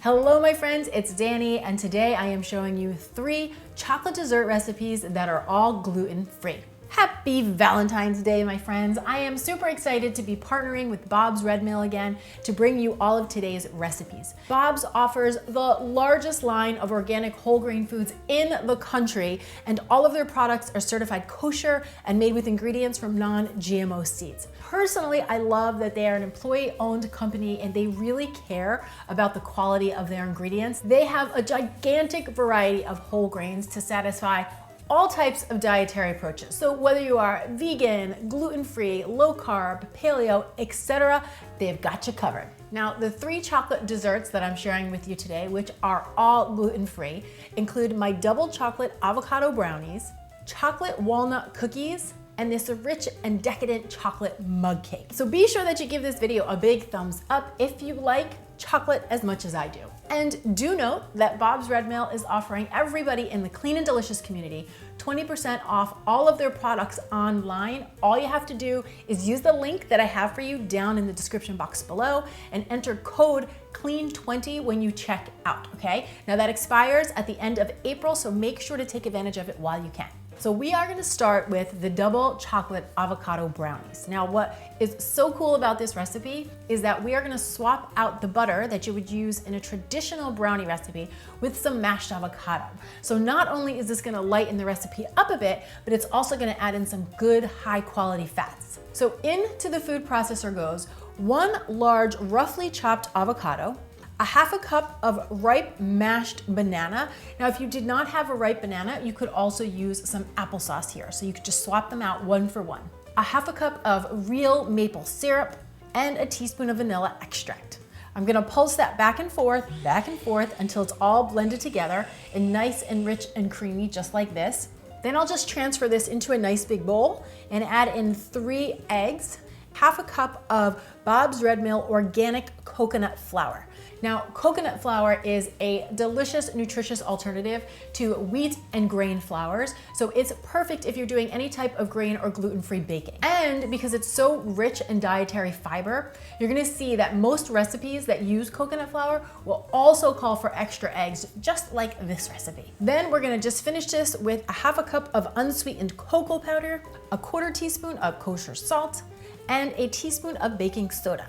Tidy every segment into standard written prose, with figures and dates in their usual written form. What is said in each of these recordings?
Hello my friends, it's Danny, and today I am showing you 3 chocolate dessert recipes that are all gluten-free. Happy Valentine's Day, my friends. I am super excited to be partnering with Bob's Red Mill again to bring you all of today's recipes. Bob's offers the largest line of organic whole grain foods in the country, and all of their products are certified kosher and made with ingredients from non-GMO seeds. Personally, I love that they are an employee-owned company and they really care about the quality of their ingredients. They have a gigantic variety of whole grains to satisfy all types of dietary approaches. So whether you are vegan, gluten-free, low carb, paleo, etc., they've got you covered. Now, the 3 chocolate desserts that I'm sharing with you today, which are all gluten-free, include my double chocolate avocado brownies, chocolate walnut cookies, and this rich and decadent chocolate mug cake. So be sure that you give this video a big thumbs up if you like chocolate as much as I do. And do note that Bob's Red Mill is offering everybody in the Clean and Delicious community 20% off all of their products online. All you have to do is use the link that I have for you down in the description box below and enter code CLEAN20 when you check out, okay? Now that expires at the end of April, so make sure to take advantage of it while you can. So we are gonna start with the double chocolate avocado brownies. Now what is so cool about this recipe is that we are gonna swap out the butter that you would use in a traditional brownie recipe with some mashed avocado. So not only is this gonna lighten the recipe up a bit, but it's also gonna add in some good high quality fats. So into the food processor goes 1 large roughly chopped avocado, a half a cup of ripe mashed banana. Now, if you did not have a ripe banana, you could also use some applesauce here. So you could just swap them out 1 for 1. A half a cup of real maple syrup and a teaspoon of vanilla extract. I'm gonna pulse that back and forth until it's all blended together and nice and rich and creamy, just like this. Then I'll just transfer this into a nice big bowl and add in 3 eggs, half a cup of Bob's Red Mill organic coconut flour. Now, coconut flour is a delicious, nutritious alternative to wheat and grain flours, so it's perfect if you're doing any type of grain or gluten-free baking. And because it's so rich in dietary fiber, you're gonna see that most recipes that use coconut flour will also call for extra eggs, just like this recipe. Then we're gonna just finish this with a half a cup of unsweetened cocoa powder, a 1/4 teaspoon of kosher salt, and a teaspoon of baking soda.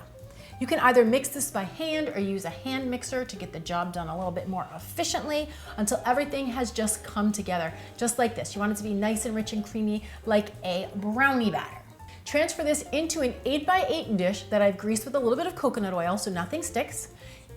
You can either mix this by hand or use a hand mixer to get the job done a little bit more efficiently until everything has just come together, just like this. You want it to be nice and rich and creamy like a brownie batter. Transfer this into an 8x8 dish that I've greased with a little bit of coconut oil so nothing sticks.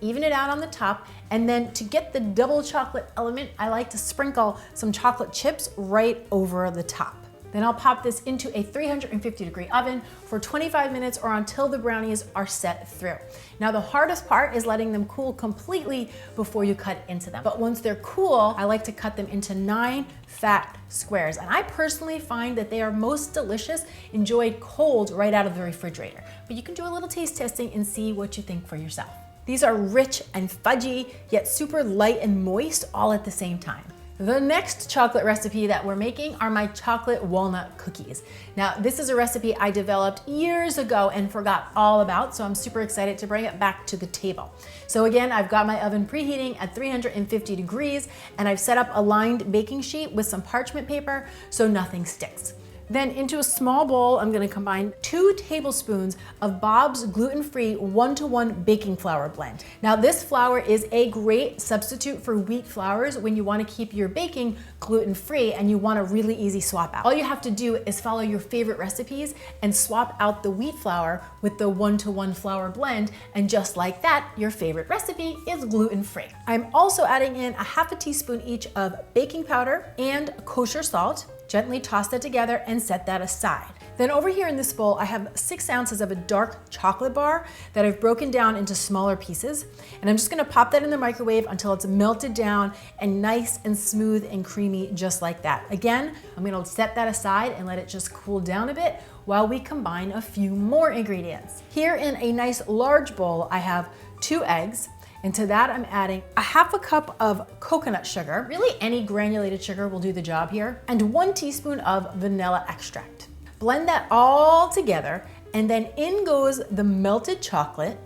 Even it out on the top, and then to get the double chocolate element, I like to sprinkle some chocolate chips right over the top. Then I'll pop this into a 350-degree oven for 25 minutes or until the brownies are set through. Now the hardest part is letting them cool completely before you cut into them. But once they're cool, I like to cut them into 9 fat squares. And I personally find that they are most delicious enjoyed cold right out of the refrigerator. But you can do a little taste testing and see what you think for yourself. These are rich and fudgy, yet super light and moist all at the same time. The next chocolate recipe that we're making are my chocolate walnut cookies. Now, this is a recipe I developed years ago and forgot all about, so I'm super excited to bring it back to the table. So again, I've got my oven preheating at 350 degrees, and I've set up a lined baking sheet with some parchment paper so nothing sticks. Then into a small bowl, I'm gonna combine 2 tablespoons of Bob's gluten-free 1-to-1 baking flour blend. Now this flour is a great substitute for wheat flours when you wanna keep your baking gluten-free and you want a really easy swap out. All you have to do is follow your favorite recipes and swap out the wheat flour with the 1-to-1 flour blend, and just like that, your favorite recipe is gluten-free. I'm also adding in a half a teaspoon each of baking powder and kosher salt. Gently toss that together and set that aside. Then over here in this bowl, I have 6 ounces of a dark chocolate bar that I've broken down into smaller pieces. And I'm just gonna pop that in the microwave until it's melted down and nice and smooth and creamy, just like that. Again, I'm gonna set that aside and let it just cool down a bit while we combine a few more ingredients. Here in a nice large bowl, I have 2 eggs. And to that, I'm adding a half a cup of coconut sugar. Really, any granulated sugar will do the job here. And 1 teaspoon of vanilla extract. Blend that all together, and then in goes the melted chocolate.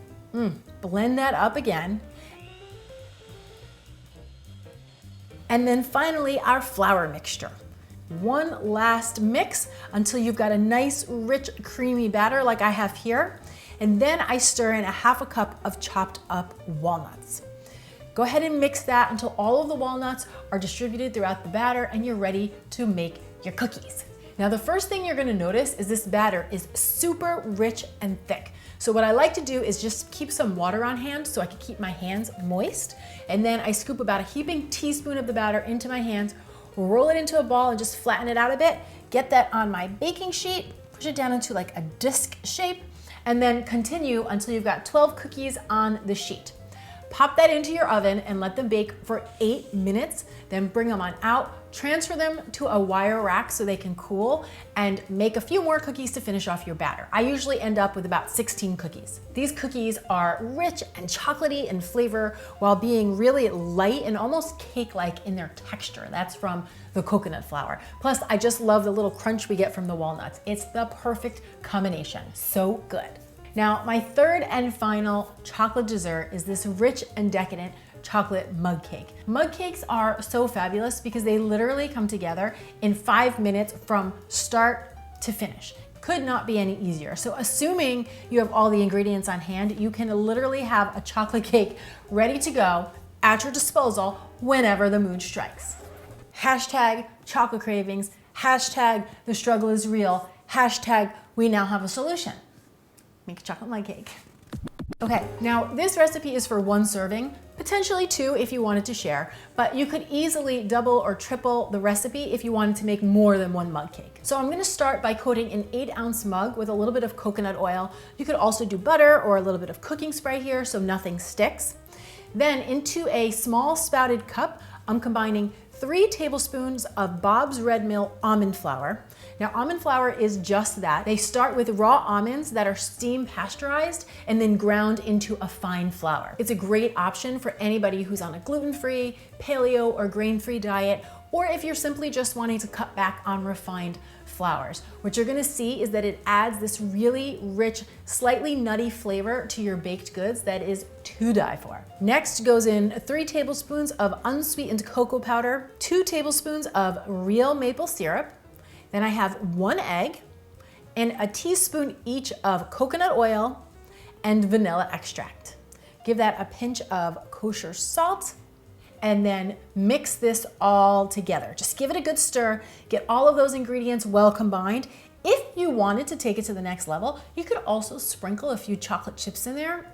Blend that up again. And then finally, our flour mixture. One last mix until you've got a nice, rich, creamy batter like I have here. And then I stir in a ½ cup of chopped up walnuts. Go ahead and mix that until all of the walnuts are distributed throughout the batter and you're ready to make your cookies. Now, the first thing you're gonna notice is this batter is super rich and thick. So what I like to do is just keep some water on hand so I can keep my hands moist. And then I scoop about a heaping teaspoon of the batter into my hands, roll it into a ball and just flatten it out a bit. Get that on my baking sheet, push it down into like a disc shape, and then continue until you've got 12 cookies on the sheet. Pop that into your oven and let them bake for 8 minutes, then bring them on out, transfer them to a wire rack so they can cool, and make a few more cookies to finish off your batter. I usually end up with about 16 cookies. These cookies are rich and chocolatey in flavor while being really light and almost cake-like in their texture. That's from the coconut flour. Plus, I just love the little crunch we get from the walnuts. It's the perfect combination. So good. Now, my third and final chocolate dessert is this rich and decadent chocolate mug cake. Mug cakes are so fabulous because they literally come together in 5 minutes from start to finish. Could not be any easier. So assuming you have all the ingredients on hand, you can literally have a chocolate cake ready to go at your disposal whenever the mood strikes. Hashtag chocolate cravings, hashtag the struggle is real, hashtag we now have a solution. Make a chocolate mug cake. Okay, now this recipe is for 1 serving, potentially 2 if you wanted to share, but you could easily double or triple the recipe if you wanted to make more than 1 mug cake. So I'm gonna start by coating an 8-ounce mug with a little bit of coconut oil. You could also do butter or a little bit of cooking spray here so nothing sticks. Then into a small spouted cup, I'm combining 3 tablespoons of Bob's Red Mill almond flour. Now, almond flour is just that. They start with raw almonds that are steam pasteurized and then ground into a fine flour. It's a great option for anybody who's on a gluten-free, paleo, or grain-free diet, or if you're simply just wanting to cut back on refined flours. What you're gonna see is that it adds this really rich, slightly nutty flavor to your baked goods that is to die for. Next goes in 3 tablespoons of unsweetened cocoa powder, 2 tablespoons of real maple syrup. Then I have 1 egg and a teaspoon each of coconut oil and vanilla extract. Give that a pinch of kosher salt and then mix this all together. Just give it a good stir, get all of those ingredients well combined. If you wanted to take it to the next level, you could also sprinkle a few chocolate chips in there.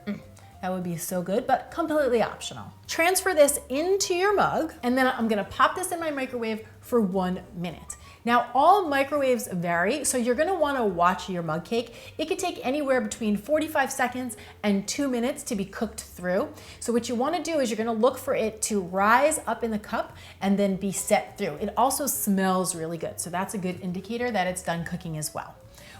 That would be so good, but completely optional. Transfer this into your mug, and then I'm gonna pop this in my microwave for 1 minute. Now, all microwaves vary, so you're gonna wanna watch your mug cake. It could take anywhere between 45 seconds and 2 minutes to be cooked through. So what you wanna do is you're gonna look for it to rise up in the cup and then be set through. It also smells really good, so that's a good indicator that it's done cooking as well.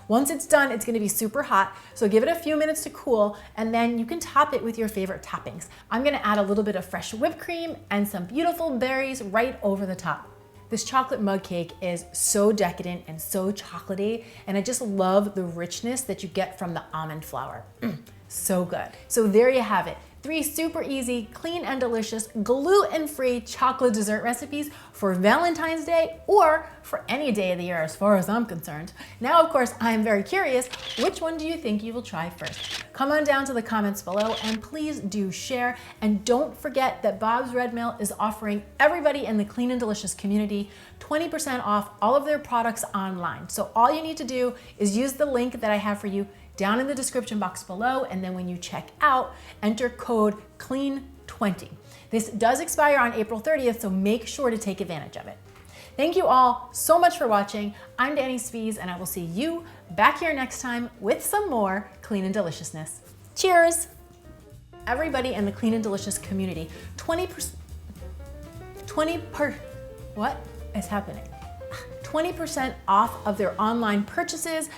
Once it's done, it's gonna be super hot, so give it a few minutes to cool, and then you can top it with your favorite toppings. I'm gonna add a little bit of fresh whipped cream and some beautiful berries right over the top. This chocolate mug cake is so decadent and so chocolatey, and I just love the richness that you get from the almond flour. So good. So there you have it. 3 super easy, clean and delicious, gluten-free chocolate dessert recipes for Valentine's Day or for any day of the year as far as I'm concerned. Now, of course, I'm very curious, which one do you think you will try first? Come on down to the comments below and please do share. And don't forget that Bob's Red Mill is offering everybody in the Clean and Delicious community 20% off all of their products online. So all you need to do is use the link that I have for you down in the description box below, and then when you check out, enter code CLEAN20. This does expire on April 30th, so make sure to take advantage of it. Thank you all so much for watching. I'm Danny Spies, and I will see you back here next time with some more Clean and Deliciousness. Cheers! Everybody in the Clean and Delicious community, what is happening? 20% off of their online purchases